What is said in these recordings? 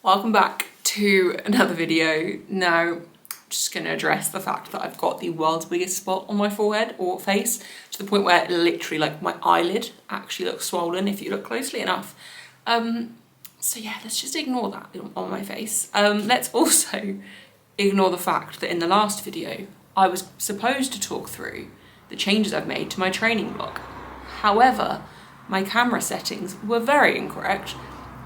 Welcome back to another video. Now, I'm just going to address the fact that I've got the world's biggest spot on my forehead or face, to the point where literally like my eyelid actually looks swollen if you look closely enough. So yeah, let's just ignore that on my face. Let's also ignore the fact that in the last video, I was supposed to talk through the changes I've made to my training vlog. However, my camera settings were very incorrect.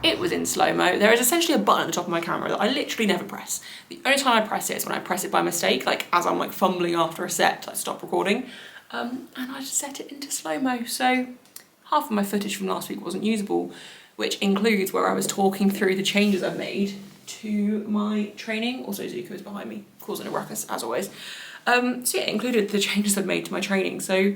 It was in slow-mo. There is essentially a button at the top of my camera that I literally never press. The only time I press it is when I press it by mistake, like as I'm like fumbling after a set, I stop recording, and I just set it into slow-mo. So half of my footage from last week wasn't usable, which includes where I was talking through the changes I've made to my training. Also Zuko is behind me, causing a ruckus as always. So yeah, it included the changes I've made to my training. So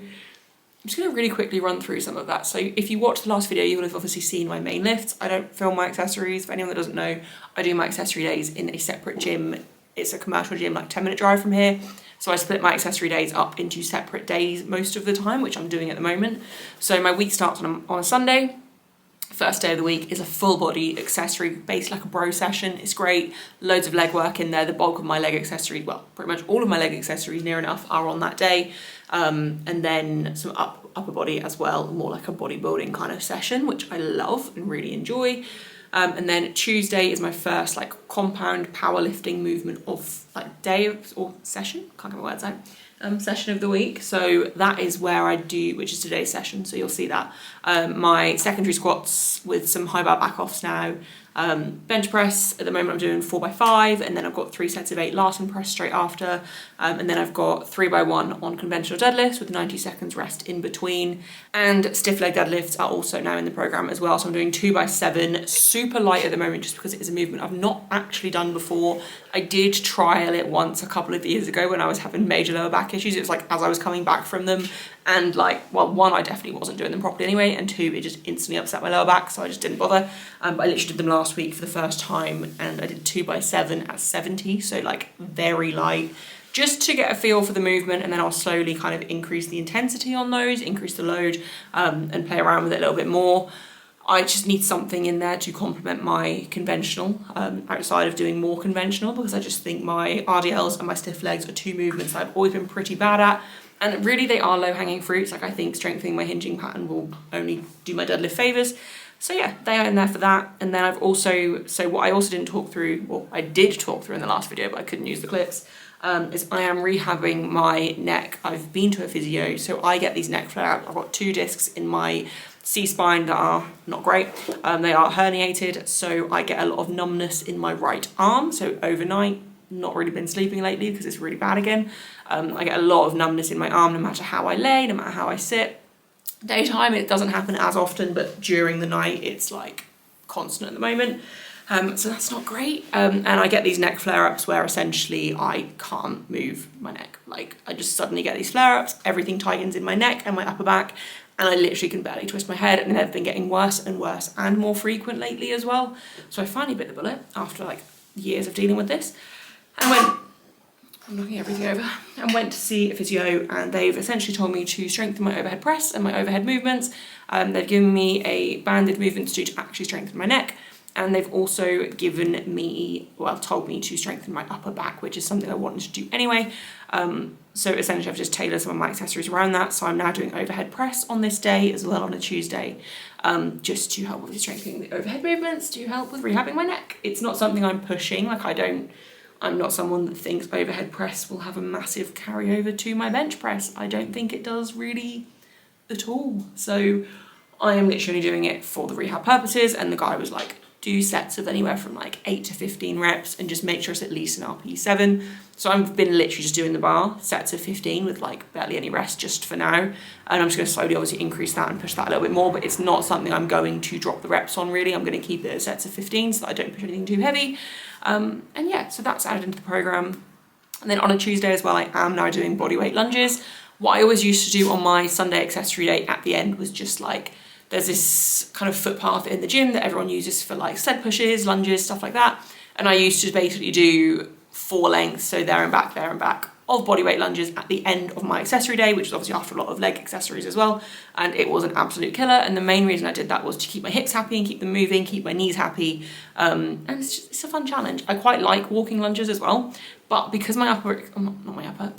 I'm just going to really quickly run through some of that. So if you watched the last video, you would have obviously seen my main lifts. I don't film my accessories. For anyone that doesn't know, I do my accessory days in a separate gym. It's a commercial gym, like 10-minute drive from here. So I split my accessory days up into separate days most of the time, which I'm doing at the moment. So my week starts on a Sunday. First day of the week is a full body accessory, based like a bro session. It's great, loads of leg work in there. The bulk of my leg accessories, well, pretty much all of my leg accessories near enough are on that day. And then some upper body as well, more like a bodybuilding kind of session, which I love and really enjoy. And then Tuesday is my first like compound powerlifting movement of like day or session, can't get my words out. Session of the week. So that is where I do, which is today's session, so you'll see that. My secondary squats with some high bar back offs now. Bench press, at the moment I'm doing 4x5, and then I've got 3 sets of 8 Larsen press straight after. And then I've got 3x1 on conventional deadlifts with 90 seconds rest in between. And stiff leg deadlifts are also now in the program as well. So I'm doing 2x7, super light at the moment just because it is a movement I've not actually done before. I did trial it once a couple of years ago when I was having major lower back issues. It was like as I was coming back from them, and like, well, one, I definitely wasn't doing them properly anyway, and two, it just instantly upset my lower back, so I just didn't bother. But I literally did them last week for the first time, and I did 2x7 at 70, so like very light, just to get a feel for the movement, and then I'll slowly kind of increase the intensity on those, increase the load, and play around with it a little bit more. I just need something in there to complement my conventional, outside of doing more conventional, because I just think my RDLs and my stiff legs are two movements that I've always been pretty bad at. And really they are low-hanging fruits. Like I think strengthening my hinging pattern will only do my deadlift favours. So yeah, they are in there for that. And then I've also, so what I also didn't talk through, well, I did talk through in the last video, but I couldn't use the clips, is I am rehabbing my neck. I've been to a physio, so I get these neck flare-ups. I've got 2 discs in my C-spine that are not great. They are herniated, so I get a lot of numbness in my right arm. So overnight, not really been sleeping lately because it's really bad again. I get a lot of numbness in my arm no matter how I lay, no matter how I sit. Daytime it doesn't happen as often, but during the night it's like constant at the moment. So that's not great. And I get these neck flare-ups where essentially I can't move my neck. Like I just suddenly get these flare-ups, everything tightens in my neck and my upper back, and I literally can barely twist my head, and they've been getting worse and worse and more frequent lately as well. So I finally bit the bullet after like years of dealing with this. And I'm knocking everything over, and went to see a physio, and they've essentially told me to strengthen my overhead press and my overhead movements. They've given me a banded movement to do to actually strengthen my neck, and they've also given me, well, told me to strengthen my upper back, which is something I wanted to do anyway. So essentially I've just tailored some of my accessories around that. So I'm now doing overhead press on this day as well on a Tuesday, just to help with strengthening the overhead movements, to help with rehabbing my neck. It's not something I'm pushing, like I'm not someone that thinks overhead press will have a massive carryover to my bench press. I don't think it does really at all. So I am literally doing it for the rehab purposes, and the guy was like, do sets of anywhere from like 8 to 15 reps and just make sure it's at least an RP7. So I've been literally just doing the bar, sets of 15 with like barely any rest just for now. And I'm just gonna slowly obviously increase that and push that a little bit more, but it's not something I'm going to drop the reps on really. I'm gonna keep it at sets of 15 so that I don't push anything too heavy. And yeah, so that's added into the program. And then on a Tuesday as well, I am now doing bodyweight lunges. What I always used to do on my Sunday accessory day at the end was just like, there's this kind of footpath in the gym that everyone uses for like sled pushes, lunges, stuff like that. And I used to basically do 4 lengths, so there and back, of bodyweight lunges at the end of my accessory day, which is obviously after a lot of leg accessories as well. And it was an absolute killer. And the main reason I did that was to keep my hips happy and keep them moving, keep my knees happy. And it's a fun challenge. I quite like walking lunges as well. But because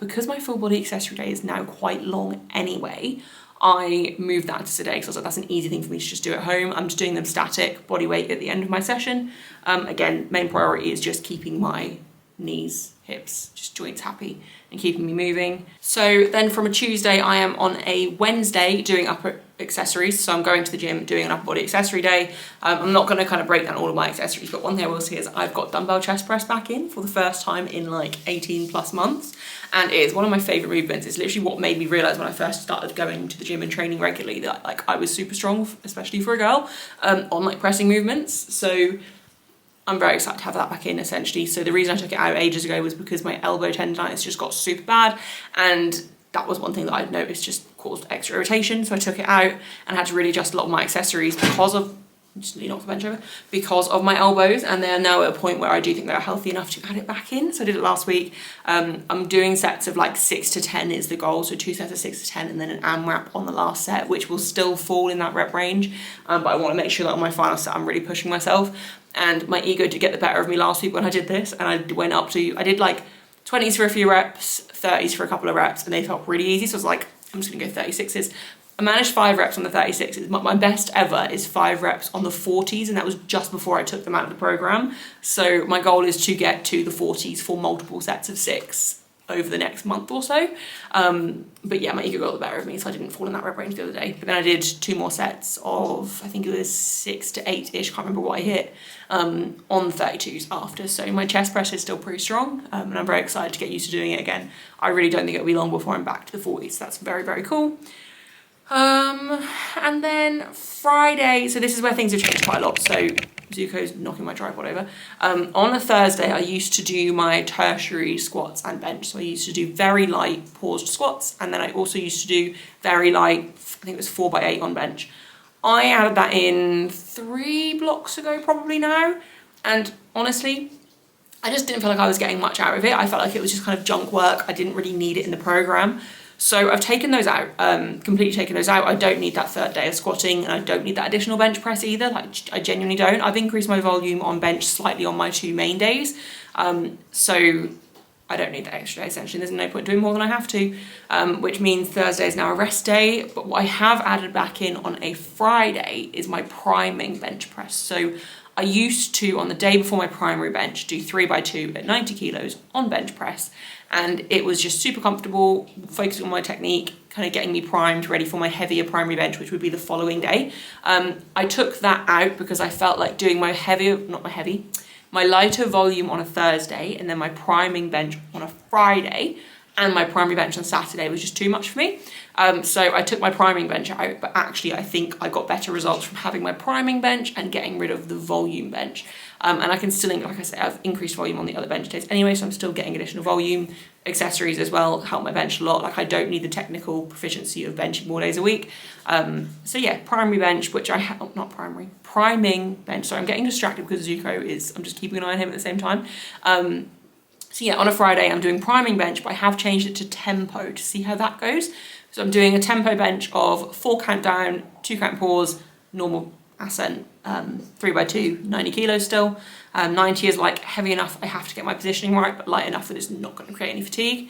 because my full body accessory day is now quite long anyway, I moved that to today because I was like, that's an easy thing for me to just do at home. I'm just doing them static, body weight at the end of my session. Again, main priority is just keeping my knees, hips, just joints happy and keeping me moving. So then from a Tuesday, I am on a Wednesday doing upper accessories. So I'm going to the gym, doing an upper body accessory day. I'm not going to kind of break down all of my accessories, but one thing I will say is I've got dumbbell chest press back in for the first time in like 18 plus months. And it is one of my favorite movements. It's literally what made me realize when I first started going to the gym and training regularly that like I was super strong, especially for a girl, on like pressing movements. So I'm very excited to have that back in essentially. So the reason I took it out ages ago was because my elbow tendonitis just got super bad, and that was one thing that I'd noticed just caused extra irritation. So I took it out and had to really adjust a lot of my accessories because of, just lean off the bench over, because of my elbows, and they're now at a point where I do think they're healthy enough to add it back in. So I did it last week. I'm doing sets of like 6 to 10 is the goal, so 2 sets of 6 to 10 and then an AMRAP on the last set, which will still fall in that rep range, but I want to make sure that on my final set I'm really pushing myself. And my ego did get the better of me last week when I did this, and I went up to, I did like 20s for a few reps, 30s for a couple of reps, and they felt really easy. So I was like, I'm just gonna go 36s. I managed 5 reps on the 36s. My best ever is 5 reps on the 40s, and that was just before I took them out of the program. So my goal is to get to the 40s for multiple sets of 6 over the next month or so. But yeah, my ego got the better of me, so I didn't fall in that rep range the other day. But then I did 2 more sets of, I think it was 6 to 8-ish, can't remember what I hit, on 32s after. So my chest press is still pretty strong, and I'm very excited to get used to doing it again. I really don't think it'll be long before I'm back to the 40s, so that's very, very cool. And then Friday, so this is where things have changed quite a lot. So Zuko's knocking my tripod over. On a Thursday, I used to do my tertiary squats and bench. So I used to do very light paused squats, and then I also used to do very light, I think it was 4x8 on bench. I added that in 3 blocks ago, probably now. And honestly, I just didn't feel like I was getting much out of it. I felt like it was just kind of junk work. I didn't really need it in the program. So I've taken those out, completely taken those out. I don't need that 3rd day of squatting, and I don't need that additional bench press either. Like, I genuinely don't. I've increased my volume on bench slightly on my 2 main days. So I don't need that extra day, essentially. There's no point doing more than I have to, which means Thursday is now a rest day. But what I have added back in on a Friday is my priming bench press. So I used to, on the day before my primary bench, do 3x2 at 90 kilos on bench press. And it was just super comfortable, focusing on my technique, kind of getting me primed, ready for my heavier primary bench, which would be the following day. I took that out because I felt like doing my lighter volume on a Thursday, and then my priming bench on a Friday, and my primary bench on Saturday was just too much for me. So I took my priming bench out, but actually I think I got better results from having my priming bench and getting rid of the volume bench. And I can still, like I said, I've increased volume on the other bench days anyway, so I'm still getting additional volume. Accessories as well help my bench a lot. Like, I don't need the technical proficiency of benching more days a week. So yeah, primary bench, which I have, priming bench. Sorry, I'm getting distracted because Zuko is, I'm just keeping an eye on him at the same time. So yeah, on a Friday I'm doing priming bench, but I have changed it to tempo to see how that goes. So I'm doing a tempo bench of 4 count down, 2 count pause, normal ascent, 3x2, 90 kilos still. 90 is like heavy enough I have to get my positioning right, but light enough that it's not going to create any fatigue.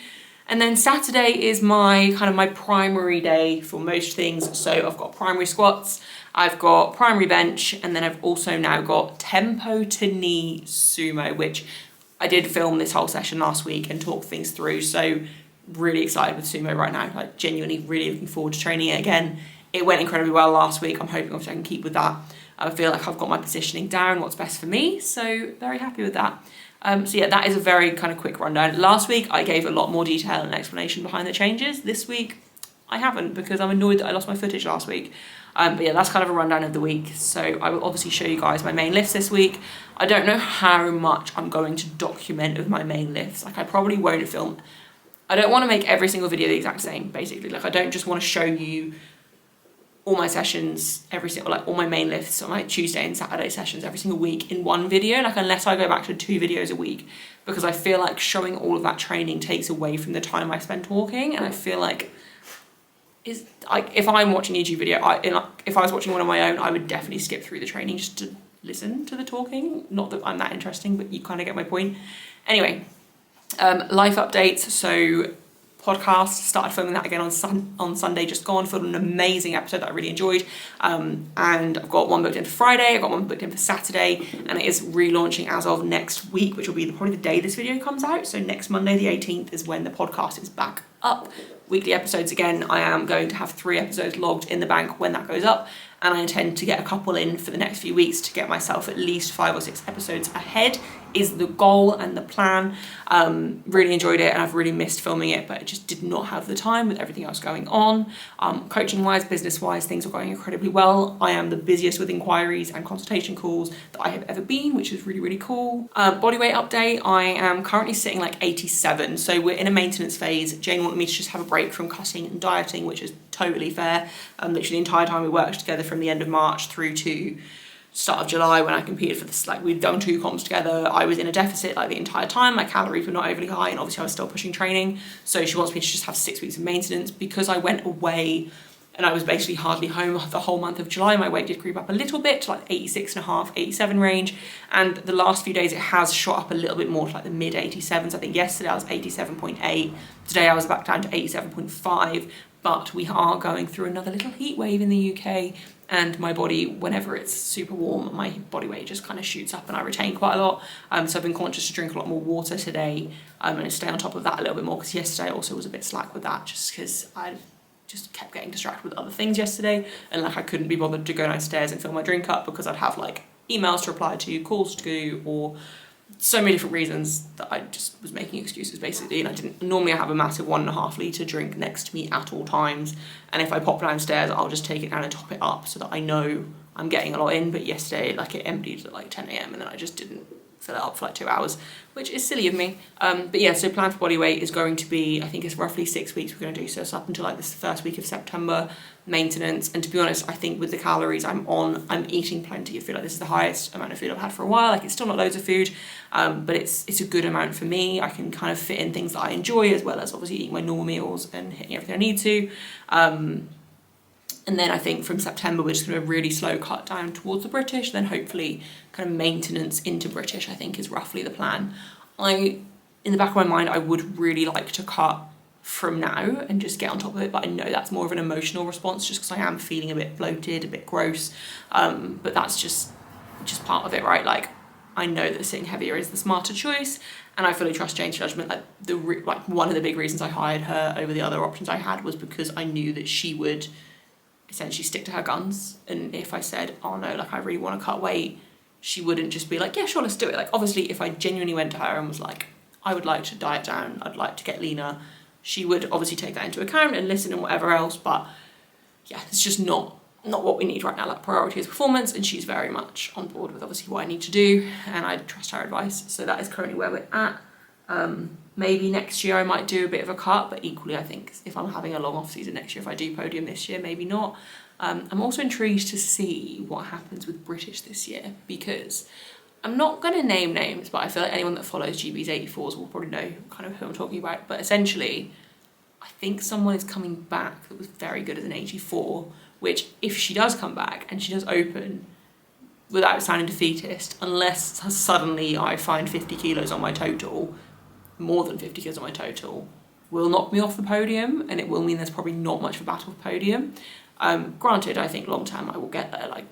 And then Saturday is my kind of my primary day for most things. So I've got primary squats, I've got primary bench, and then I've also now got tempo to knee sumo, which I did film this whole session last week and talk things through. So really excited with sumo right now, like genuinely really looking forward to training it again. It went incredibly well last week. I'm hoping obviously I can keep with that. I feel like I've got my positioning down, what's best for me, so very happy with that. So yeah, that is a very kind of quick rundown. Last week I gave a lot more detail and explanation behind the changes. This week I haven't, because I'm annoyed that I lost my footage last week. But yeah, that's kind of a rundown of the week. So I will obviously show you guys my main lifts this week. I don't know how much I'm going to document of my main lifts. Like, I probably won't film. I don't want to make every single video the exact same, basically. Like, I don't just want to show you all my sessions every single, like all my main lifts on my Tuesday and Saturday sessions every single week in one video, like unless I go back to 2 videos a week, because I feel like showing all of that training takes away from the time I spend talking. And I feel like if I'm watching a YouTube video, if I was watching one on my own, I would definitely skip through the training just to listen to the talking. Not that I'm that interesting, but you kind of get my point. Anyway, life updates. So podcast, started filming that again on Sunday just gone, filmed an amazing episode that I really enjoyed, and I've got one booked in for Friday, I've got one booked in for Saturday, and it is relaunching as of next week, which will be probably the day this video comes out. So next Monday the 18th is when the podcast is back up. Weekly episodes again. I am going to have 3 episodes logged in the bank when that goes up, and I intend to get a couple in for the next few weeks to get myself at least 5 or 6 episodes ahead is the goal and the plan. Really enjoyed it, and I've really missed filming it, but I just did not have the time with everything else going on. Coaching wise, business wise, things are going incredibly well. I am the busiest with inquiries and consultation calls that I have ever been, which is really, really cool. Body weight update, I am currently sitting like 87. So we're in a maintenance phase. Jane wanted me to just have a break from cutting and dieting, which is totally fair. Literally the entire time we worked together from the end of March through to start of July when I competed for this, like we'd done 2 comps together, I was in a deficit like the entire time. My calories were not overly high, and obviously I was still pushing training. So she wants me to just have 6 weeks of maintenance. Because I went away and I was basically hardly home the whole month of July, my weight did creep up a little bit to like 86.5, 87 range. And the last few days it has shot up a little bit more to like the mid 87s. I think yesterday I was 87.8. Today I was back down to 87.5. But we are going through another little heat wave in the UK, and my body, whenever it's super warm, my body weight just kind of shoots up and I retain quite a lot. So I've been conscious to drink a lot more water today, and stay on top of that a little bit more, because yesterday I also was a bit slack with that, just because I just kept getting distracted with other things yesterday, and like I couldn't be bothered to go downstairs and fill my drink up because I'd have like emails to reply to, calls to do, or so many different reasons that I just was making excuses basically. And I didn't normally have a massive 1.5 litre drink next to me at all times, and if I pop downstairs I'll just take it down and top it up so that I know I'm getting a lot in. But yesterday like it emptied at like 10 AM and then I just didn't fill it up for like 2 hours, which is silly of me. But yeah, so plan for body weight is going to be, I think it's roughly 6 weeks we're going to do, so it's up until like this first week of September, maintenance. And to be honest, I think with the calories I'm on, I'm eating plenty. I feel like this is the highest amount of food I've had for a while. Like it's still not loads of food, but it's a good amount for me. I can kind of fit in things that I enjoy, as well as obviously eating my normal meals and hitting everything I need to. And then I think from September, we're just going to really slow cut down towards the British, then hopefully kind of maintenance into British, I think is roughly the plan. In the back of my mind, I would really like to cut from now and just get on top of it, but I know that's more of an emotional response just because I am feeling a bit bloated, a bit gross. But that's just part of it, right? Like, I know that sitting heavier is the smarter choice, and I fully trust Jane's judgment. Like one of the big reasons I hired her over the other options I had was because I knew that she would essentially stick to her guns. And if I said, oh no, like I really want to cut weight, she wouldn't just be like, yeah, sure, let's do it. Like obviously if I genuinely went to her and was like, I would like to diet down, I'd like to get leaner, she would obviously take that into account and listen and whatever else. But yeah, it's just not what we need right now. Like priority is performance, and she's very much on board with obviously what I need to do, and I trust her advice. So that is currently where we're at. Maybe next year I might do a bit of a cut, but equally I think if I'm having a long off season next year, if I do podium this year, maybe not. I'm also intrigued to see what happens with British this year, because I'm not going to name names, but I feel like anyone that follows GB's 84s will probably know kind of who I'm talking about. But essentially, I think someone is coming back that was very good as an 84, which if she does come back and she does open, without sounding defeatist, unless suddenly I find 50 kilos on my total, more than 50 kilos on my total, will knock me off the podium, and it will mean there's probably not much of a battle for podium. Granted, I think long term I will get there. Like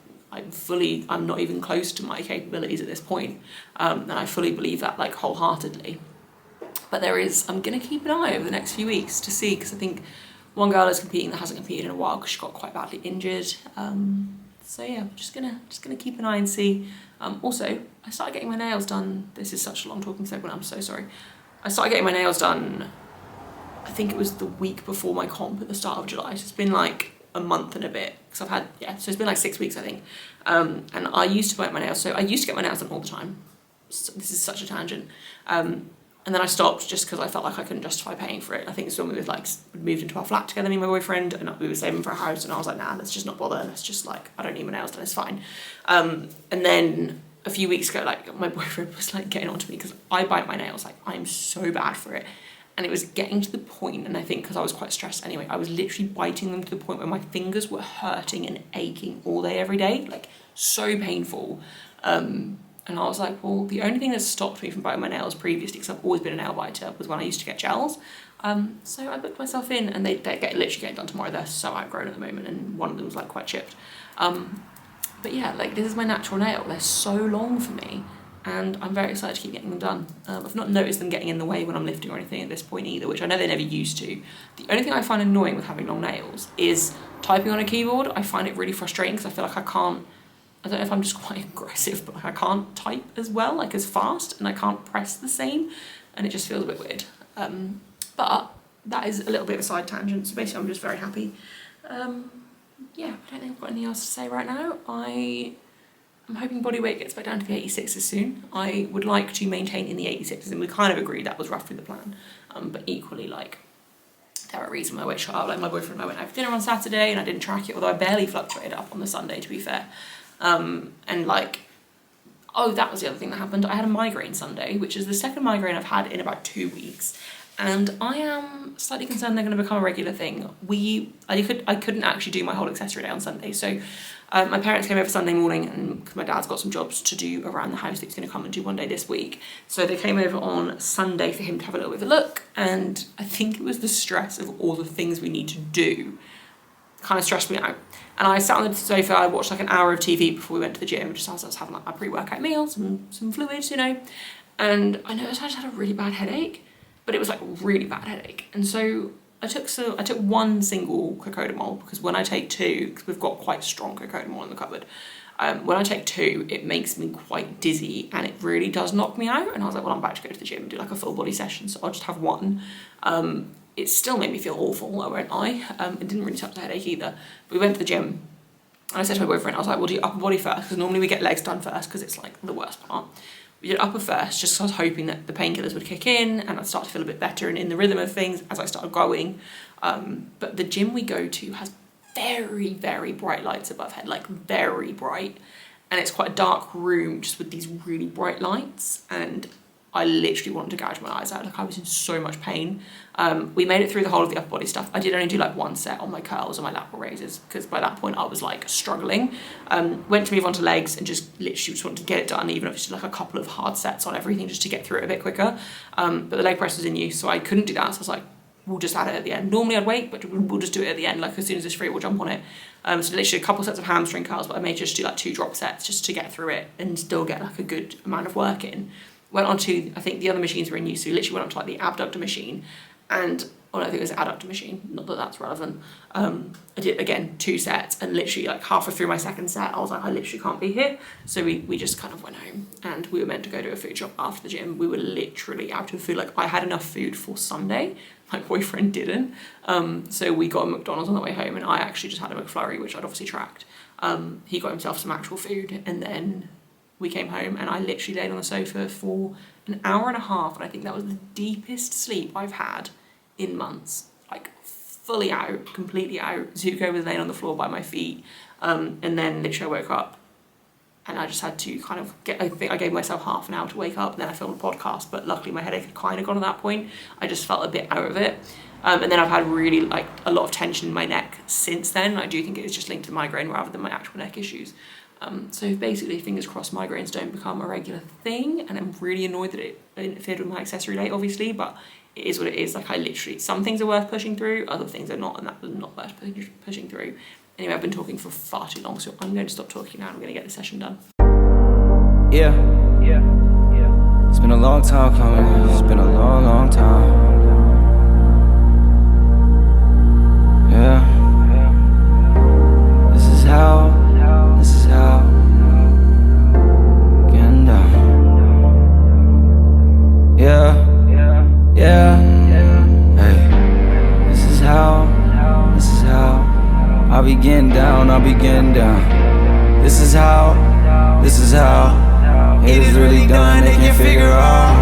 I'm not even close to my capabilities at this point, and I fully believe that like wholeheartedly. But I'm gonna keep an eye over the next few weeks to see, because I think one girl is competing that hasn't competed in a while because she got quite badly injured. So yeah, just gonna keep an eye and see. Also, I started getting my nails done. This is such a long talking segment, I'm so sorry. I started getting my nails done, I think it was the week before my comp at the start of July. So it's been like a month and a bit, because so it's been like 6 weeks, I think. And I used to bite my nails. So I used to get my nails done all the time. So this is such a tangent. And then I stopped just because I felt like I couldn't justify paying for it. I think it's when we moved into our flat together, me and my boyfriend, and we were saving for a house, and I was like, nah, let's just not bother. Let's just I don't need my nails done, it's fine. And then a few weeks ago, my boyfriend was getting onto me because I bite my nails. I'm so bad for it. And it was getting to the point, and I think because I was quite stressed anyway, I was literally biting them to the point where my fingers were hurting and aching all day, every day, so painful. And I was like, well, the only thing that stopped me from biting my nails previously, because I've always been a nail biter, was when I used to get gels. So I booked myself in, and they literally get done tomorrow. They're so outgrown at the moment, and one of them was quite chipped. But yeah, this is my natural nail. They're so long for me, and I'm very excited to keep getting them done. I've not noticed them getting in the way when I'm lifting or anything at this point either, which I know they never used to. The only thing I find annoying with having long nails is typing on a keyboard. I find it really frustrating because I feel like I don't know if I'm just quite aggressive, but I can't type as well, as fast, and I can't press the same, and it just feels a bit weird. But that is a little bit of a side tangent, so basically I'm just very happy. Yeah, I don't think I've got anything else to say right now. I'm hoping body weight gets back down to the 86s soon. I would like to maintain in the 86s, and we kind of agreed that was roughly the plan. But equally, there are reasons my weight shot up. My boyfriend and I went out for dinner on Saturday, and I didn't track it, although I barely fluctuated up on the Sunday, to be fair. Oh, that was the other thing that happened. I had a migraine Sunday, which is the second migraine I've had in about 2 weeks. And I am slightly concerned they're going to become a regular thing. I couldn't actually do my whole accessory day on Sunday. So my parents came over Sunday morning, and because my dad's got some jobs to do around the house that he's going to come and do one day this week. So they came over on Sunday for him to have a little bit of a look. And I think it was the stress of all the things we need to do kind of stressed me out. And I sat on the sofa, I watched an hour of TV before we went to the gym, just as I was having my pre-workout meal, some fluids, and I noticed I just had a really bad headache, but it was a really bad headache. And so I took one single cocodamol, because when I take two, because we've got quite strong cocodamol in the cupboard, when I take two, it makes me quite dizzy, and it really does knock me out. And I was like, well, I'm about to go to the gym and do a full body session, so I'll just have one. It still made me feel awful, I won't lie. It didn't really touch the headache either. But we went to the gym, and I said to my boyfriend, I was like, we'll do upper body first, because normally we get legs done first, because it's the worst part. We did upper first, just because I was hoping that the painkillers would kick in, and I'd start to feel a bit better and in the rhythm of things as I started going. But the gym we go to has very, very bright lights above head, very bright. And it's quite a dark room, just with these really bright lights, and I literally wanted to gouge my eyes out. I was in so much pain. We made it through the whole of the upper body stuff. I did only do one set on my curls and my lateral raises, because by that point I was struggling. Went to move on to legs, and just literally just wanted to get it done, even if it's just a couple of hard sets on everything, just to get through it a bit quicker. But the leg press was in use, so I couldn't do that. So I was like, we'll just add it at the end. Normally I'd wait, but we'll just do it at the end. As soon as it's free, we'll jump on it. So literally a couple sets of hamstring curls, but I may just do 2 drop sets just to get through it and still get a good amount of work in. Went on to, I think the other machines were in use, so we literally went on to the abductor machine, and I think it was the adductor machine, not that that's relevant. I did, again, 2 sets, and literally halfway through my second set, I was like, I literally can't be here. So we just kind of went home, and we were meant to go to a food shop after the gym. We were literally out of food. I had enough food for Sunday, my boyfriend didn't. So we got a McDonald's on the way home, and I actually just had a McFlurry, which I'd obviously tracked. He got himself some actual food, and then we came home, and I literally laid on the sofa for an hour and a half, and I think that was the deepest sleep I've had in months. Fully out, completely out. Zuko was laying on the floor by my feet, and then literally I woke up, and I just had to I think I gave myself half an hour to wake up, and then I filmed a podcast, but luckily my headache had kind of gone at that point. I just felt a bit out of it. And then I've had really a lot of tension in my neck since then. I do think it is just linked to migraine rather than my actual neck issues. So basically, fingers crossed, migraines don't become a regular thing, and I'm really annoyed that it interfered with my accessory date, obviously, but it is what it is. I literally, some things are worth pushing through, other things are not, and that was not worth pushing through. Anyway, I've been talking for far too long, so I'm going to stop talking now, and I'm going to get the session done. Yeah. It's been a long time coming, it's been a long, long time. Yeah. This is how getting down. Yeah. Hey. This is how I'll be getting down. This is how it is really done, they can't figure out.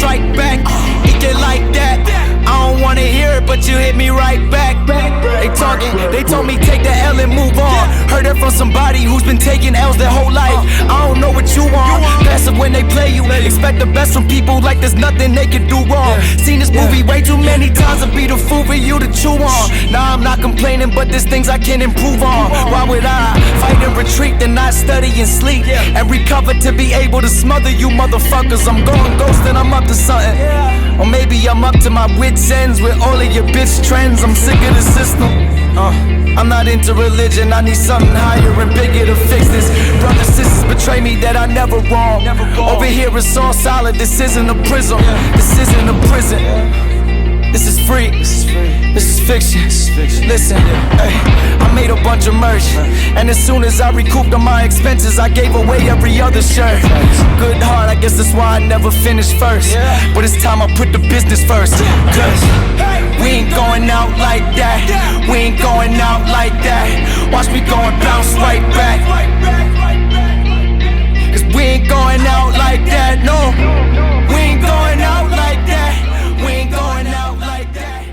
strike back. It get like that. I don't wanna hear it, but you hit me right back. They talking, they told me take the L and move on. Heard it from somebody who's been taking L's their whole life. I don't know what you want. Passive when they play you. Expect the best from people like there's nothing they can do wrong. Seen this movie way too many times to be the fool for you to chew on. Nah, I'm not complaining, but there's things I can improve on. Why would I fight and retreat and not study and sleep and recover to be able to smother you motherfuckers? I'm going ghost and I'm up to something. Or maybe I'm up to my wits' ends with all of your bitch trends. I'm sick of the system. I'm not into religion. I need something higher and bigger to fix this. Brothers, sisters betray me that I never wrong. Over here it's all solid. This isn't a prison. This isn't a prison. This is free. This is fiction. Listen, ay, I made a bunch of merch, and as soon as I recouped on my expenses, I gave away every other shirt. Good heart, I guess that's why I never finished first. But it's time I put the business first. Cause we ain't going out like that. We ain't going out like that. Watch me go and bounce right back. Cause we ain't going out like that. No, we ain't going out like that. We ain't going out like that.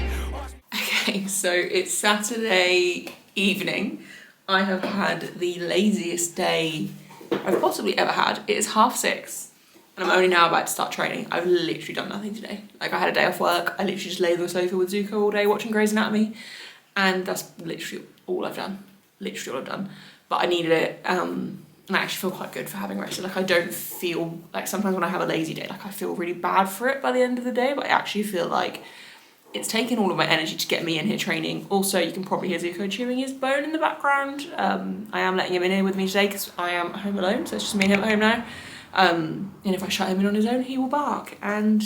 Okay, so it's Saturday evening. I have had the laziest day I've possibly ever had. It is 6:30 and I'm only now about to start training. I've literally done nothing today. Like, I had a day off work. I literally just lay on the sofa with Zuko all day watching Grey's Anatomy, and that's literally all I've done. Literally all I've done. But I needed it, and I actually feel quite good for having rested. Like, I don't feel like, sometimes when I have a lazy day, like I feel really bad for it by the end of the day, but I actually feel like it's taken all of my energy to get me in here training. Also, you can probably hear Zuko chewing his bone in the background. I am letting him in here with me today because I am home alone, so it's just me and him at home now. And if I shut him in on his own, he will bark, and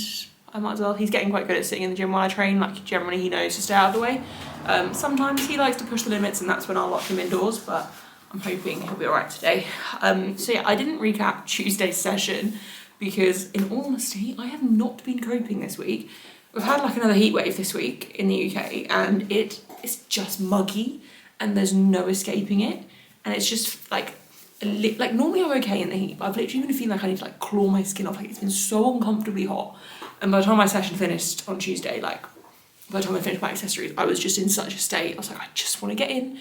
I might as well. He's getting quite good at sitting in the gym while I train. Like, generally he knows to stay out of the way. Sometimes he likes to push the limits, and that's when I'll lock him indoors, but I'm hoping he'll be all right today. So yeah, I didn't recap Tuesday's session because, in all honesty, I have not been coping this week. We've had like another heat wave this week in the UK, and it is just muggy, and there's no escaping it. And it's just like normally I'm okay in the heat, but I've literally been feeling like I need to like claw my skin off. Like, it's been so uncomfortably hot. And by the time my session finished on Tuesday, like by the time I finished my accessories, I was just in such a state. I was like, I just want to get in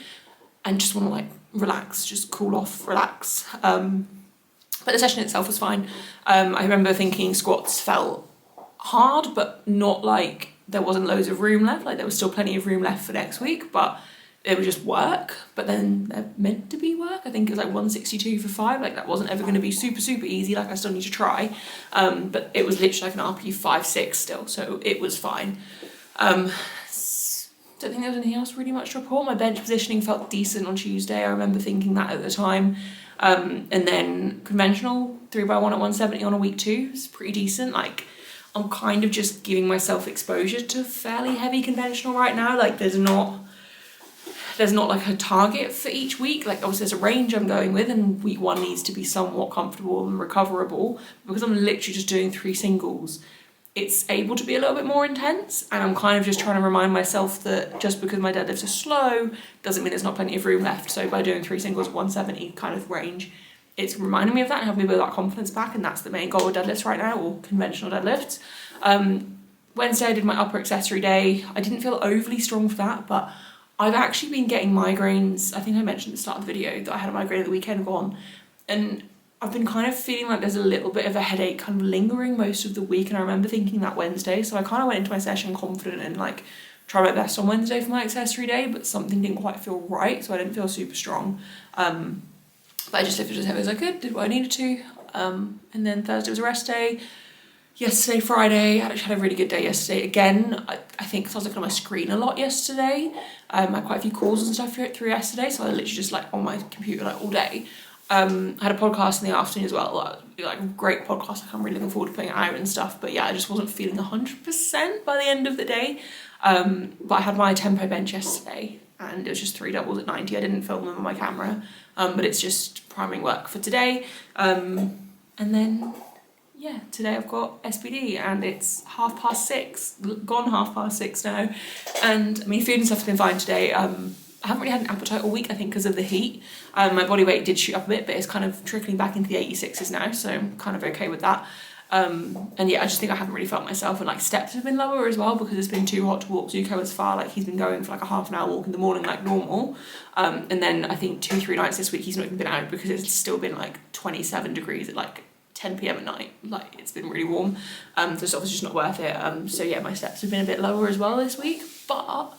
and just want to like relax, just cool off, relax. But the session itself was fine. I remember thinking squats felt hard, but not like there wasn't loads of room left. Like, there was still plenty of room left for next week, but it was just work. But then they're meant to be work. I think it was like 162 for 5. Like, that wasn't ever going to be super easy. Like, I still need to try. But it was literally like an RP 5-6 still, so it was fine. Don't think there was anything else really much to report. My bench positioning felt decent on Tuesday. I remember thinking that at the time. And then conventional 3x1 at 170 on a week 2 is pretty decent. Like, I'm kind of just giving myself exposure to fairly heavy conventional right now. Like, there's not like a target for each week. Like, obviously there's a range I'm going with, and week 1 needs to be somewhat comfortable and recoverable. Because I'm literally just doing 3 singles, it's able to be a little bit more intense, and I'm kind of just trying to remind myself that just because my deadlifts are slow doesn't mean there's not plenty of room left. So by doing 3 singles at 170 kind of range, it's reminding me of that and helping me build that confidence back, and that's the main goal with deadlifts right now, or conventional deadlifts. Wednesday I did my upper accessory day. I didn't feel overly strong for that, but I've actually been getting migraines. I think I mentioned at the start of the video that I had a migraine at the weekend gone, and I've been kind of feeling like there's a little bit of a headache kind of lingering most of the week, and I remember thinking that Wednesday, so I kind of went into my session confident and like try my best on Wednesday for my accessory day, but something didn't quite feel right, so I didn't feel super strong. But I just lifted as heavy as I could, did what I needed to, and then Thursday was a rest day. Yesterday, Friday, I actually had a really good day yesterday. Again, I think because I was looking at my screen a lot yesterday, I had quite a few calls and stuff through yesterday, so I literally just like on my computer like all day. I had a podcast in the afternoon as well, like a great podcast. Like, I'm really looking forward to putting it out and stuff, but yeah, I just wasn't feeling 100% by the end of the day. But I had my tempo bench yesterday, and it was just 3 doubles at 90. I didn't film them on my camera, but it's just priming work for today. And then yeah, today I've got SBD, and it's 6:30, gone 6:30 now. And I mean, food and stuff has been fine today. I haven't really had an appetite all week, I think, because of the heat. My body weight did shoot up a bit, but it's kind of trickling back into the 86s now, so I'm kind of okay with that. And yeah, I just think I haven't really felt myself, and like steps have been lower as well because it's been too hot to walk Zuko as far. Like he's been going for like a half an hour walk in the morning like normal, and then I think 2-3 nights this week he's not even been out because it's still been like 27 degrees at like 10 p.m. at night. Like it's been really warm, so it's obviously just not worth it. So yeah, my steps have been a bit lower as well this week, but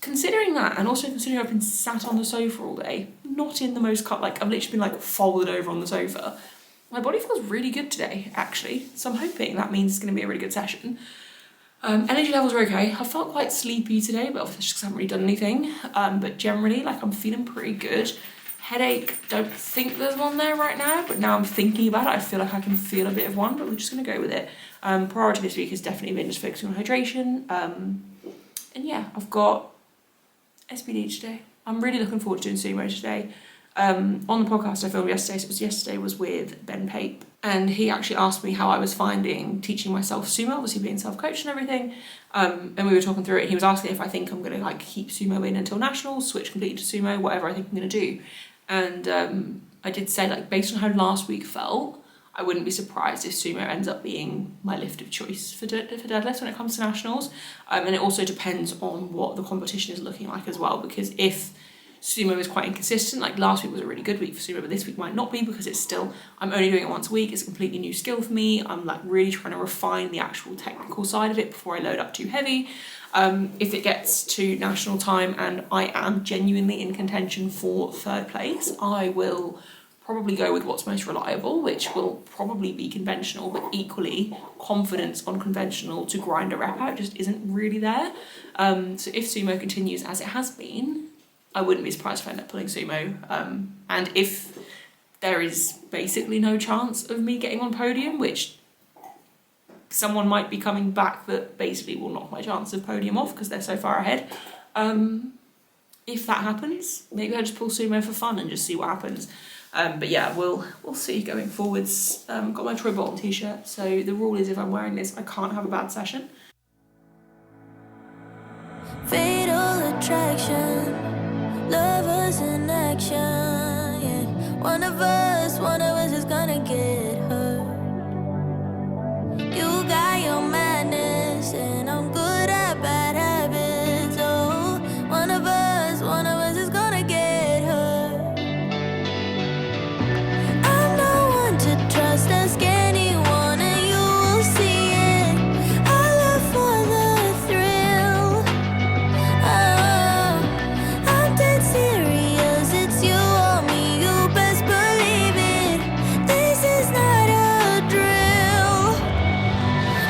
considering that, and also considering I've been sat on the sofa all day, not in the most like I've literally been like folded over on the sofa, my body feels really good today, actually. So I'm hoping that means it's going to be a really good session. Energy levels are okay. I felt quite sleepy today, but obviously just 'cause I haven't really done anything. But generally, like I'm feeling pretty good. Headache, don't think there's one there right now, but now I'm thinking about it, I feel like I can feel a bit of one, but we're just going to go with it. Priority this week has definitely been just focusing on hydration. And yeah, I've got SBD today. I'm really looking forward to doing sumo today. On the podcast I filmed yesterday, so yesterday was with Ben Pape, and he actually asked me how I was finding teaching myself sumo, obviously being self-coached and everything, and we were talking through it. He was asking if I think I'm going to like keep sumo in until nationals, switch completely to sumo, whatever I think I'm going to do. And I did say, like, based on how last week felt, I wouldn't be surprised if sumo ends up being my lift of choice for deadlifts when it comes to nationals. And it also depends on what the competition is looking like as well, because if sumo is quite inconsistent, like last week was a really good week for sumo, but this week might not be because it's still, I'm only doing it once a week, it's a completely new skill for me. I'm like really trying to refine the actual technical side of it before I load up too heavy. If it gets to national time and I am genuinely in contention for 3rd place, I will probably go with what's most reliable, which will probably be conventional, but equally confidence on conventional to grind a rep out just isn't really there. So if sumo continues as it has been, I wouldn't be surprised if I end up pulling sumo. And if there is basically no chance of me getting on podium, which someone might be coming back that basically will knock my chance of podium off because they're so far ahead. If that happens, maybe I'll just pull sumo for fun and just see what happens. But yeah, we'll see going forwards. Got my Troy Bolton t-shirt, so the rule is if I'm wearing this, I can't have a bad session. Fatal attraction, lovers in action, yeah. One of us is gonna get hurt. You got your madness, and I'm good at bad habits. Oh, one of us is gonna get hurt. I'm no one to trust, ask anyone, and you will see it. I live for the thrill. Oh, I'm dead serious, it's you or me, you best believe it. This is not a drill.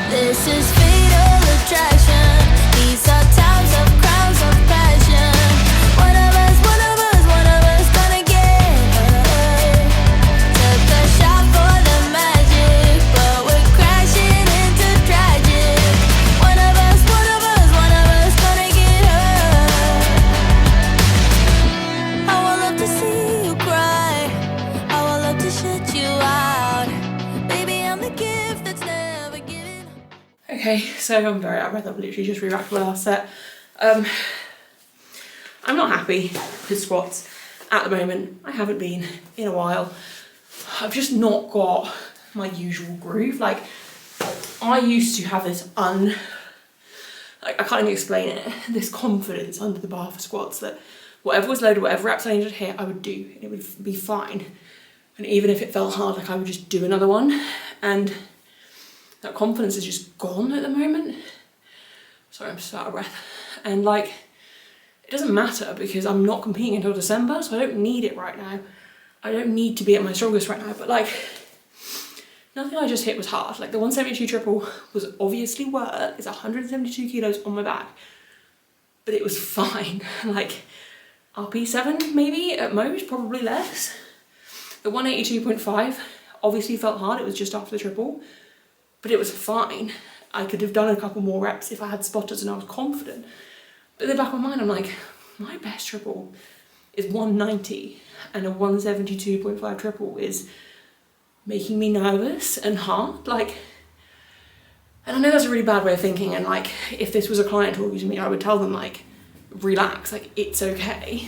This is fatal attraction. These are times of crowds of passion. One of us gonna get hurt. Took a shot for the magic, but we're crashing into tragic. One of us gonna get hurt. I would love to see you cry. I would love to shut you out. Baby, I'm the gift that's never given. Okay, so I'm very out of breath. I've literally just re-racked my last set. I'm not happy with squats at the moment. I haven't been in a while. I've just not got my usual groove. Like, I used to have this like, I can't even explain it, this confidence under the bar for squats that whatever was loaded, whatever reps I needed to hit, I would do, and it would be fine. And even if it felt hard, like I would just do another one. And that confidence is just gone at the moment. Sorry, I'm just out of breath. And like, it doesn't matter because I'm not competing until December, so I don't need it right now. I don't need to be at my strongest right now, but like, nothing I just hit was hard. Like the 172 triple was obviously work. It's 172 kilos on my back, but it was fine. Like RP7 maybe at most, probably less. The 182.5 obviously felt hard. It was just after the triple, but it was fine. I could have done a couple more reps if I had spotters and I was confident. But in the back of my mind, I'm like, my best triple is 190 and a 172.5 triple is making me nervous and hard. Like, and I know that's a really bad way of thinking, and like, if this was a client talking to me, I would tell them like, relax, like it's okay.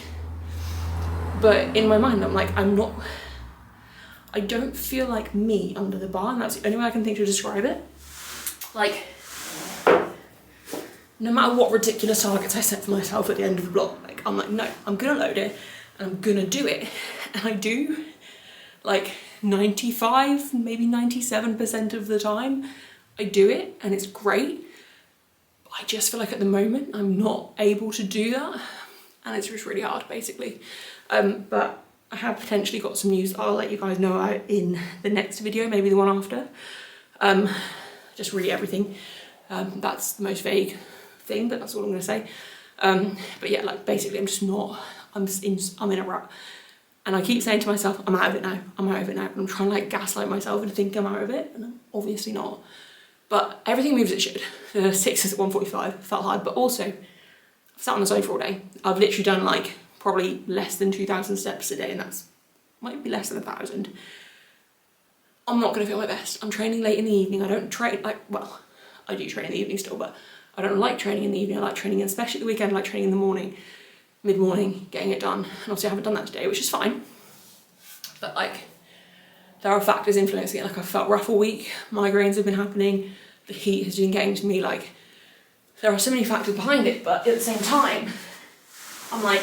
But in my mind, I'm like, I'm I don't feel like me under the bar, and that's the only way I can think to describe it. Like, no matter what ridiculous targets I set for myself at the end of the block, like, I'm like, no, I'm gonna load it and I'm gonna do it. And I do, like 95, maybe 97% of the time, I do it and it's great. But I just feel like at the moment, I'm not able to do that. And it's just really hard, basically. But I have potentially got some news I'll let you guys know about in the next video, maybe the one after. Just really everything. That's the most vague thing, but that's all I'm gonna say. But yeah, like basically I'm just not, I'm in a rut. And I keep saying to myself, I'm out of it now, I'm out of it now. And I'm trying to like gaslight myself into thinking I'm out of it, and I'm obviously not. But everything moves as it should. The 6 at 1:45, felt hard, but also I've sat on the sofa all day. I've literally done like probably less than 2,000 steps a day, and that's might be less than 1,000. I'm not gonna feel my best. I'm training late in the evening. I don't train, like, well, I do train in the evening still, but I don't like training in the evening. I like training, especially at the weekend, I like training in the morning, mid-morning, getting it done. And obviously I haven't done that today, which is fine. But like, there are factors influencing it. Like, I felt rough all week. Migraines have been happening. The heat has been getting to me. Like, there are so many factors behind it, but at the same time, I'm like,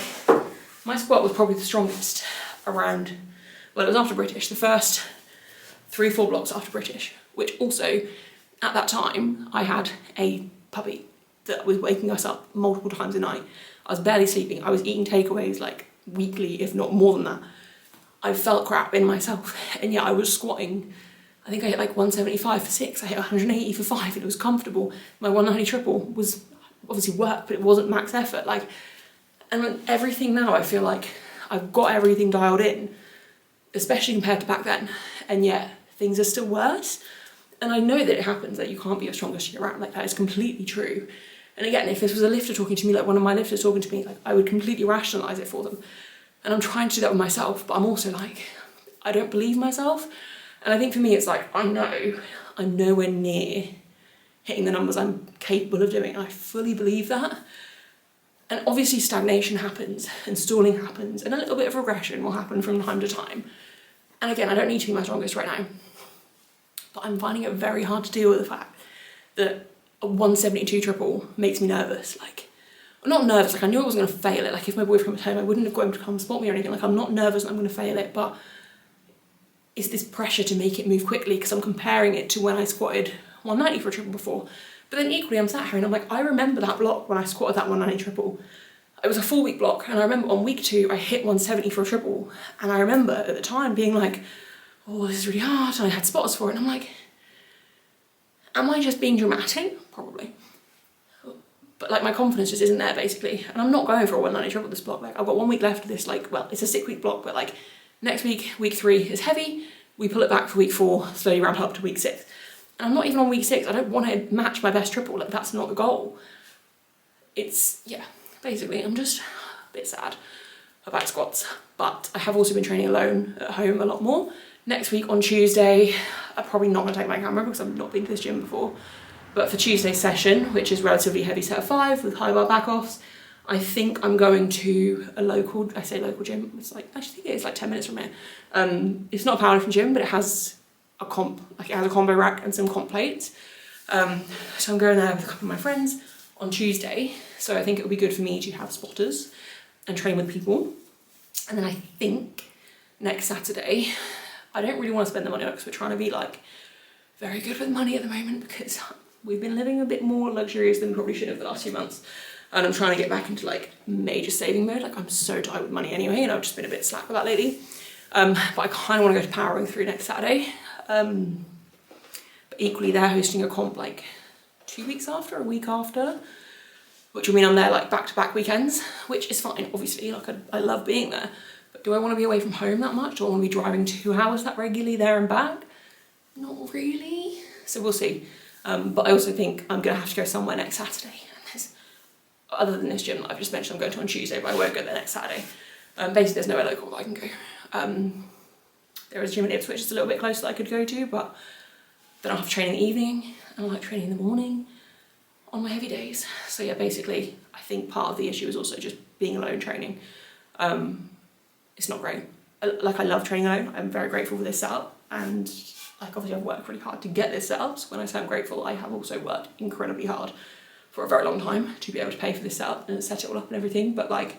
my squat was probably the strongest around, well, it was after British, the first 3-4 blocks after British, which also, at that time, I had a puppy that was waking us up multiple times a night. I was barely sleeping. I was eating takeaways like weekly, if not more than that. I felt crap in myself, and yet I was squatting. I think I hit like 175 for 6. I hit 180 for 5, and it was comfortable. My 190 triple was obviously work, but it wasn't max effort. Like, and everything now, I feel like I've got everything dialed in, especially compared to back then, and yet things are still worse. And I know that it happens, that you can't be your strongest year round. Like, that is completely true. And again, if this was a lifter talking to me, like one of my lifters talking to me, like, I would completely rationalise it for them. And I'm trying to do that with myself, but I'm also like, I don't believe myself. And I think for me, it's like, I know I'm nowhere near hitting the numbers I'm capable of doing. I fully believe that. And obviously stagnation happens, and stalling happens, and a little bit of regression will happen from time to time. And again, I don't need to be my strongest right now. But I'm finding it very hard to deal with the fact that a 172 triple makes me nervous. Like, I'm not nervous, like I knew I wasn't gonna fail it. Like, if my boyfriend was home, I wouldn't have got him to come spot me or anything. Like, I'm not nervous that I'm gonna fail it, but it's this pressure to make it move quickly because I'm comparing it to when I squatted 190 for a triple before. But then equally, I'm sat here and I'm like, I remember that block when I squatted that 190 triple. It was a 4-week block, and I remember on week 2, I hit 170 for a triple. And I remember at the time being like, oh, this is really hard, and I had spotters for it, and I'm like, am I just being dramatic? Probably. But like, my confidence just isn't there, basically. And I'm not going for a 190 triple this block. Like, I've got 1 week left of this, like, well, it's a 6-week block, but like, next week, week 3 is heavy. We pull it back for week 4, slowly ramp up to week 6. And I'm not even on week 6. I don't want to match my best triple. Like, that's not the goal. It's, yeah, basically, I'm just a bit sad about squats. But I have also been training alone at home a lot more. Next week on Tuesday, I'm probably not going to take my camera because I've not been to this gym before. But for Tuesday's session, which is relatively heavy set of 5 with high bar back offs, I think I'm going to a local, I say local gym, it's like, I think it's like 10 minutes from here. It's not a powerlifting gym, but it has a comp, like it has a combo rack and some comp plates. So I'm going there with a couple of my friends on Tuesday. So I think it would be good for me to have spotters and train with people. And then I think next Saturday, I don't really want to spend the money on it because we're trying to be like very good with money at the moment because we've been living a bit more luxurious than we probably should have the last few months. And I'm trying to get back into like major saving mode. Like, I'm so tight with money anyway, and I've just been a bit slack with that lately. But I kind of want to go to powering through next Saturday. But equally, they're hosting a comp like 2 weeks after, a week after, which will mean I'm there like back-to-back weekends, which is fine, obviously. Like, I love being there. But do I want to be away from home that much? Do I want to be driving 2 hours that regularly there and back? Not really. So we'll see. But I also think I'm going to have to go somewhere next Saturday. Other than this gym that I've just mentioned I'm going to on Tuesday, but I won't go there next Saturday. Basically, there's nowhere local that I can go. There is a gym in Ipswich that's a little bit closer that I could go to, but then I'll have to train in the evening, and I like training in the morning on my heavy days. So yeah, basically, I think part of the issue is also just being alone training. It's not great. like I love training alone. I'm very grateful for this setup, and like obviously I've worked really hard to get this setup. So when I say I'm grateful, I have also worked incredibly hard for a very long time to be able to pay for this setup and set it all up and everything. But like,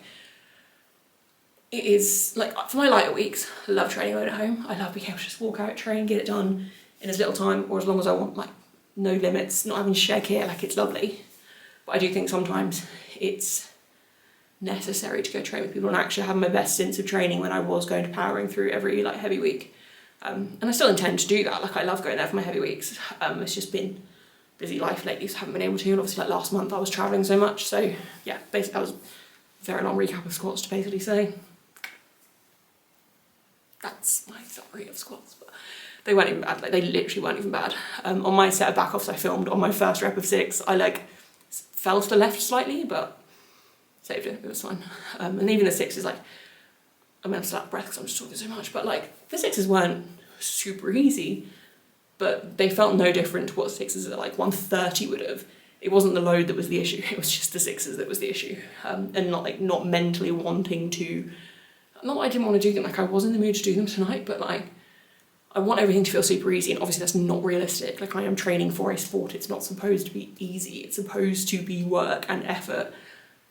it is like for my lighter weeks, I love training alone at home. I love being able to just walk out, train, get it done in as little time or as long as I want, like no limits, not having to share gear, like it's lovely. But I do think sometimes it's necessary to go train with people, and actually have my best sense of training when I was going to powering through every like heavy week. And I still intend to do that. Like I love going there for my heavy weeks. It's just been busy life lately, so I haven't been able to. And obviously like last month I was traveling so much. So yeah, basically that was a very long recap of squats to basically say that's my summary of squats. But they weren't even bad. Like they literally weren't even bad. On my set of back offs I filmed on my first rep of 6, I like fell to the left slightly, but saved it. It was fine. And even the 6s, like, I mean, I'm still out of breath because I'm just talking so much, but like the 6s weren't super easy, but they felt no different to what 6s at like 130 would have. It wasn't the load that was the issue, it was just the 6s that was the issue. And not mentally wanting to, not that I didn't want to do them, like I was in the mood to do them tonight, but like I want everything to feel super easy, and obviously that's not realistic. Like I am training for a sport, it's not supposed to be easy, it's supposed to be work and effort.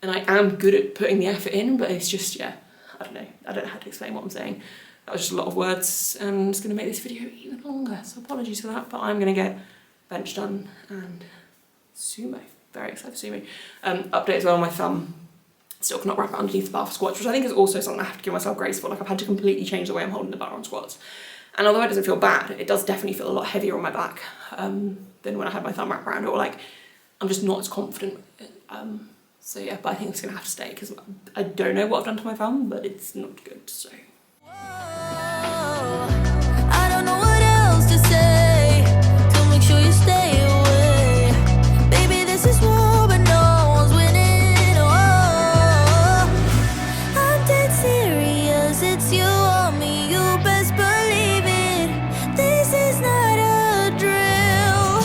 And I am good at putting the effort in, but it's just, yeah, I don't know how to explain what I'm saying. That was just a lot of words, and it's going to make this video even longer, so apologies for that. But I'm going to get bench done and sumo. Very excited for sumo. Update as well on my thumb. Still cannot wrap it underneath the bar for squats, which I think is also something I have to give myself grace for. Like I've had to completely change the way I'm holding the bar on squats. And although it doesn't feel bad, it does definitely feel a lot heavier on my back than when I had my thumb wrapped around it, or like I'm just not as confident with it. So yeah, but I think it's gonna have to stay because I don't know what I've done to my thumb, but it's not good, so. I don't know what else to say, so make sure you stay away. Baby, this is war, but no one's winning. Oh, I'm dead serious, it's you or me, you best believe it. This is not a drill.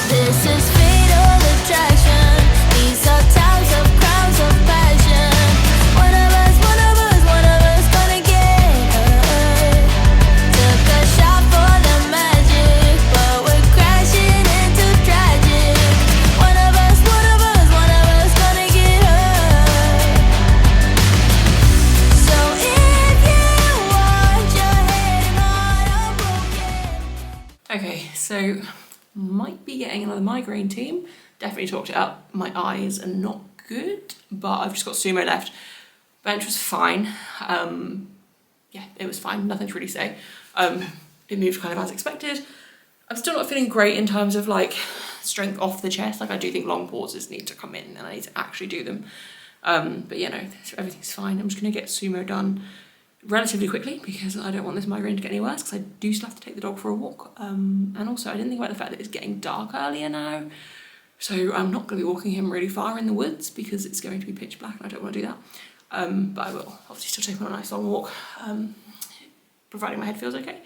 This is fatal attraction. These are times of crowds of passion. One of us gonna get hurt. Took a shot for the magic, but we're crashing into tragic. One of us gonna get hurt. So if you want your head and heart unbroken. Okay, so might be getting another migraine team. Definitely talked it up. My eyes are not good, but I've just got sumo left. Bench was fine. Yeah, it was fine. Nothing to really say. It moved kind of as expected. I'm still not feeling great in terms of like strength off the chest. Like I do think long pauses need to come in and I need to actually do them. But you know, everything's fine. I'm just gonna get sumo done relatively quickly because I don't want this migraine to get any worse, because I do still have to take the dog for a walk. And also I didn't think about the fact that it's getting dark earlier now. So I'm not going to be walking him really far in the woods because it's going to be pitch black and I don't want to do that. But I will obviously still take him on a nice long walk, providing my head feels okay.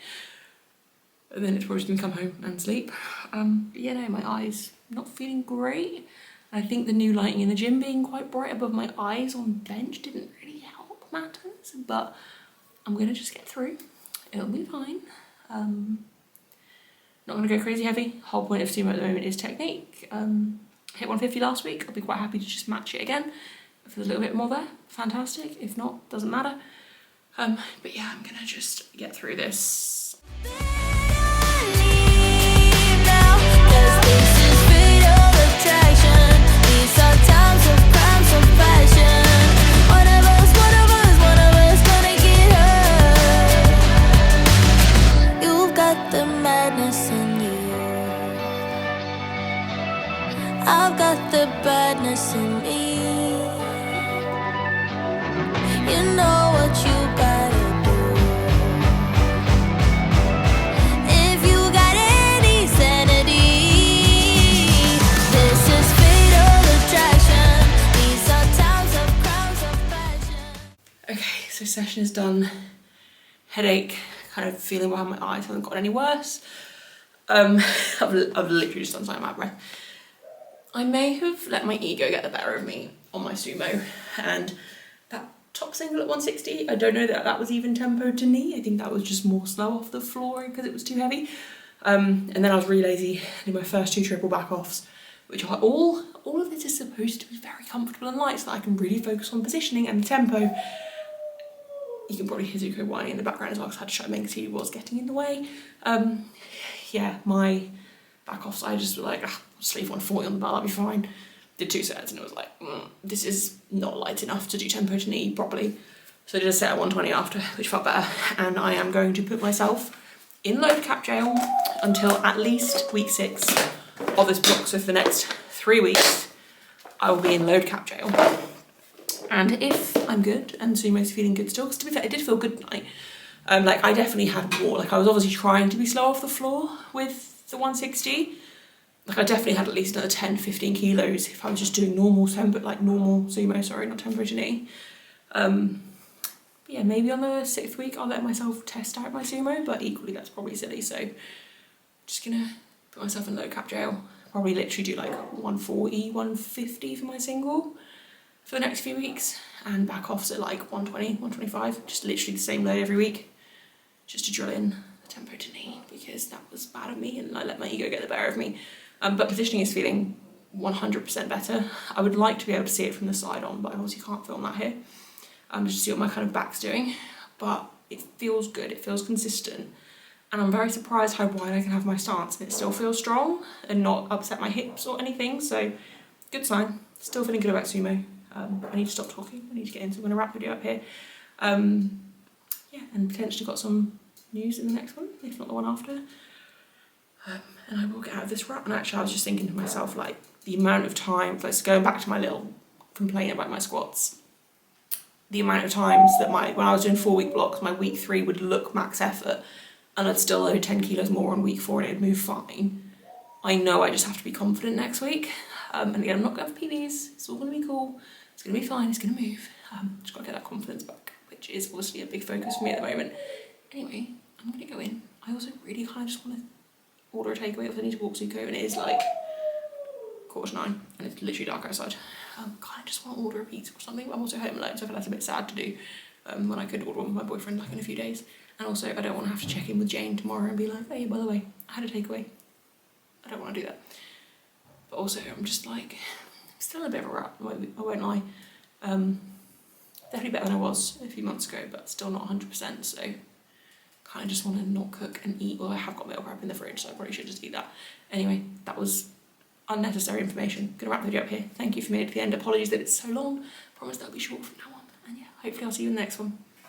And then it's probably just going to come home and sleep. But yeah, no, my eyes not feeling great. I think the new lighting in the gym being quite bright above my eyes on bench didn't really help matters. But I'm going to just get through. It'll be fine. Not going to go crazy heavy. Whole point of sumo at the moment is technique. Hit 150 last week. I'll be quite happy to just match it again. If there's a little bit more there, fantastic. If not, doesn't matter. But yeah, I'm going to just get through this. I've got the badness in me. You know what you gotta do. If you got any sanity, this is fatal attraction. These are times of crowds of passion. Okay, so session is done. Headache, kind of feeling behind my eyes, haven't gotten any worse. I've literally just done something out of breath. I may have let my ego get the better of me on my sumo, and that top single at 160. I don't know that that was even tempo to knee. I think that was just more slow off the floor because it was too heavy. And then I was really lazy. I did my first 2 triple back offs, which are all of this is supposed to be very comfortable and light so that I can really focus on positioning and the tempo. You can probably hear Zuko whining in the background as well because I had to shut him in because he was getting in the way. Yeah, my back offs, I just was like, I'll just leave 140 on the bar, that'll be fine. Did 2 sets and it was like, this is not light enough to do tempo to knee properly. So I did a set at 120 after, which felt better. And I am going to put myself in load cap jail until at least week 6 of this block. So for the next 3 weeks, I will be in load cap jail. And if I'm good and Sumo's feeling good still, because to be fair, it did feel good tonight. Like I definitely had more, like I was obviously trying to be slow off the floor with the 160. Like I definitely had at least another 10, 15 kilos if I was just doing normal tempo, like normal sumo, sorry, not tempo to knee. Yeah, maybe on the 6th week I'll let myself test out my sumo, but equally that's probably silly. So just gonna put myself in low cap jail. Probably literally do like 140, 150 for my single for the next few weeks, and back offs at like 120, 125, just literally the same load every week, just to drill in the tempo to knee, because that was bad of me and I let my ego get the better of me. But positioning is feeling 100% better. I would like to be able to see it from the side on, but I obviously can't film that here. Just to see what my kind of back's doing, but it feels good, it feels consistent, and I'm very surprised how wide I can have my stance and it still feels strong and not upset my hips or anything, so good sign. Still feeling good about sumo. I need to stop talking, I need to get in, so I'm going to wrap the video up here. Yeah, and potentially got some news in the next one, if not the one after. And I will get out of this rut. And actually I was just thinking to myself, like, the amount of time, like going back to my little complaint about my squats, the amount of times that when I was doing 4-week blocks, my week 3 would look max effort and I'd still load 10 kilos more on week 4 and it'd move fine. I know I just have to be confident next week. And again, I'm not going to have PBs, it's all going to be cool, it's going to be fine, it's going to move. Just got to get that confidence back, which is obviously a big focus for me at the moment. Anyway, I'm going to go in. I also really kind of just want to order a takeaway if I need to walk Zuko, and it is like 9:15 and it's literally dark outside. Kind of just want to order a pizza or something, but I'm also home alone, so I feel that's a bit sad to do when I could order one with my boyfriend like in a few days. And also I don't want to have to check in with Jane tomorrow and be like, hey, by the way, I had a takeaway. I don't want to do that. But also I'm just like, I'm still in a bit of a rut, I won't lie. Definitely better than I was a few months ago, but still not 100%, so kind of just want to not cook and eat. Well, I have got meal prep in the fridge, so I probably should just eat that. Anyway, that was unnecessary information. Gonna wrap the video up here. Thank you for making it to the end. Apologies that it's so long. Promise that'll be short from now on. And yeah, hopefully I'll see you in the next one.